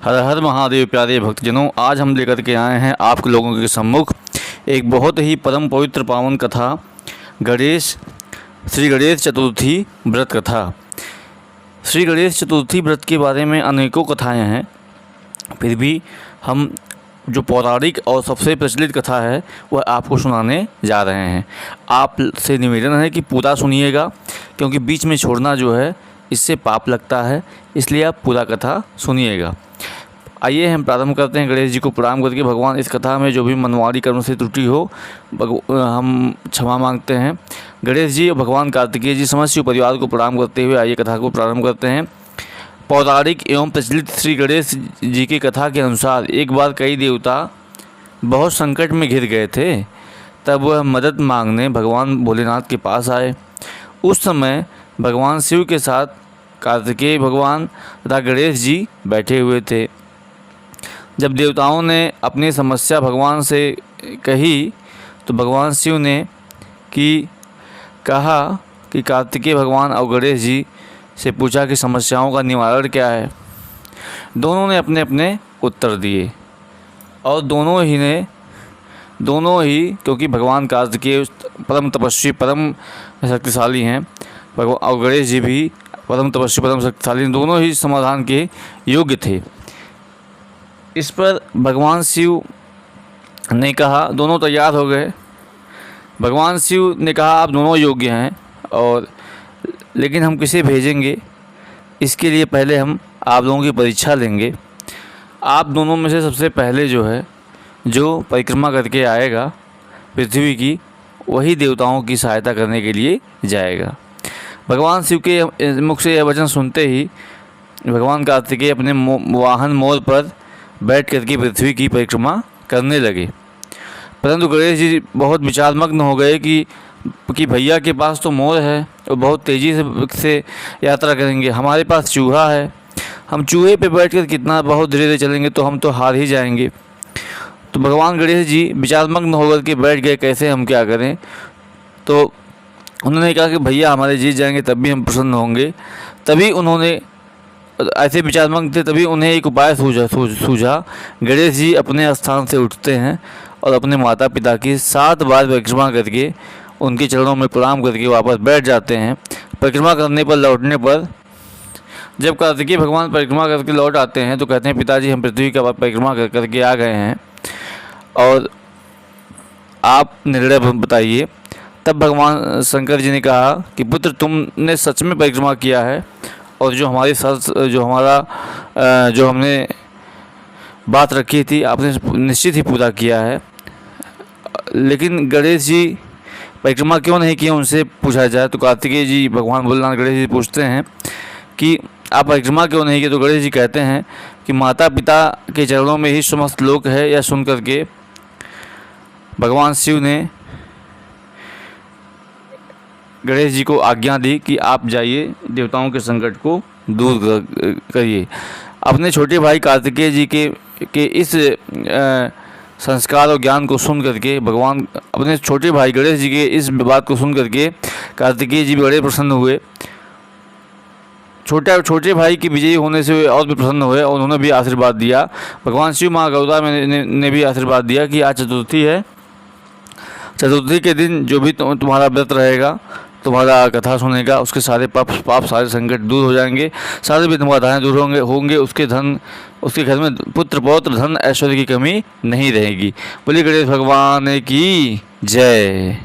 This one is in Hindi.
हर हर महादेव प्यारे भक्तजनों, आज हम लेकर के आए हैं आप लोगों के सम्मुख एक बहुत ही परम पवित्र पावन कथा, श्री गणेश चतुर्थी व्रत कथा। श्री गणेश चतुर्थी व्रत के बारे में अनेकों कथाएं हैं, फिर भी हम जो पौराणिक और सबसे प्रचलित कथा है वह आपको सुनाने जा रहे हैं। आप से निवेदन है कि पूरा सुनिएगा, क्योंकि बीच में छोड़ना जो है इससे पाप लगता है, इसलिए आप पूरा कथा सुनिएगा। आइए हम प्रारंभ करते हैं गणेश जी को प्रणाम करके। भगवान, इस कथा में जो भी मनमाड़ी कर्म से त्रुटि हो हम क्षमा मांगते हैं। गणेश जी और भगवान कार्तिकेय जी समस्त शिव परिवार को प्रणाम करते हुए आइए कथा को प्रारंभ करते हैं। पौराणिक एवं प्रचलित श्री गणेश जी की कथा के अनुसार एक बार कई देवता बहुत संकट में घिर गए थे। तब वह मदद मांगने भगवान भोलेनाथ के पास आए। उस समय भगवान शिव के साथ कार्तिकेय भगवान तथा गणेश जी बैठे हुए थे। जब देवताओं ने अपनी समस्या भगवान से कही तो भगवान शिव ने कहा कि कार्तिकेय भगवान और गणेश जी से पूछा कि समस्याओं का निवारण क्या है। दोनों ने अपने अपने उत्तर दिए और दोनों ही क्योंकि भगवान कार्तिकेय परम तपस्वी परम शक्तिशाली हैं और गणेश जी भी परम तपस्वी परम शक्तिशाली, दोनों ही समाधान के योग्य थे। इस पर भगवान शिव ने कहा, दोनों तैयार हो गए। भगवान शिव ने कहा आप दोनों योग्य हैं लेकिन हम किसे भेजेंगे, इसके लिए पहले हम आप लोगों की परीक्षा लेंगे। आप दोनों में से सबसे पहले जो परिक्रमा करके आएगा पृथ्वी की, वही देवताओं की सहायता करने के लिए जाएगा। भगवान शिव के मुख से यह वचन सुनते ही भगवान कार्तिकेय अपने वाहन मोर पर बैठ करके पृथ्वी की परिक्रमा करने लगे। परंतु गणेश जी बहुत विचारमग्न हो गए कि भैया के पास तो मोर है और बहुत तेज़ी से यात्रा करेंगे, हमारे पास चूहा है, हम चूहे पे बैठकर कितना बहुत धीरे धीरे चलेंगे तो हम तो हार ही जाएंगे। तो भगवान गणेश जी विचारमग्न होकर के बैठ गए, कैसे हम क्या करें। तो उन्होंने कहा कि भैया हमारे जीत जाएंगे तब भी हम प्रसन्न होंगे। तभी उन्होंने ऐसे विचारमग्न थे, तभी उन्हें एक उपाय सूझा। गणेश जी अपने स्थान से उठते हैं और अपने माता पिता की 7 बार परिक्रमा करके उनके चरणों में प्रणाम करके वापस बैठ जाते हैं। परिक्रमा करने पर लौटने पर जब कार्तिकेय भगवान परिक्रमा करके लौट आते हैं तो कहते हैं पिताजी हम पृथ्वी का परिक्रमा करके आ गए हैं और आप निर्णय बताइए। तब भगवान शंकर जी ने कहा कि पुत्र तुमने सच में परिक्रमा किया है और जो हमने बात रखी थी आपने निश्चित ही पूरा किया है। लेकिन गणेश जी परिक्रमा क्यों नहीं किया, उनसे पूछा जाए तो कार्तिकेय जी भगवान भोलेनाथ गणेश जी पूछते हैं कि आप परिक्रमा क्यों नहीं किए। तो गणेश जी कहते हैं कि माता पिता के चरणों में ही समस्त लोक है। यह सुन करके भगवान शिव ने गणेश जी को आज्ञा दी कि आप जाइए देवताओं के संकट को दूर करिए। अपने छोटे भाई कार्तिकेय जी के इस संस्कार और ज्ञान को सुन करके भगवान अपने छोटे भाई गणेश जी के इस बात को सुन करके कार्तिकेय जी बड़े प्रसन्न हुए। छोटे भाई के विजयी होने से और भी प्रसन्न हुए और उन्होंने भी आशीर्वाद दिया। भगवान शिव माँ गौरा ने भी आशीर्वाद दिया कि आज चतुर्थी है, चतुर्थी के दिन जो भी तुम्हारा व्रत रहेगा, तुम्हारा कथा सुनेगा, उसके सारे पाप सारे संकट दूर हो जाएंगे, सारे भी तुम्हारे बाधाएं दूर होंगे। उसके घर में पुत्र पौत्र धन ऐश्वर्य की कमी नहीं रहेगी। बोलिए गणेश भगवान की जय।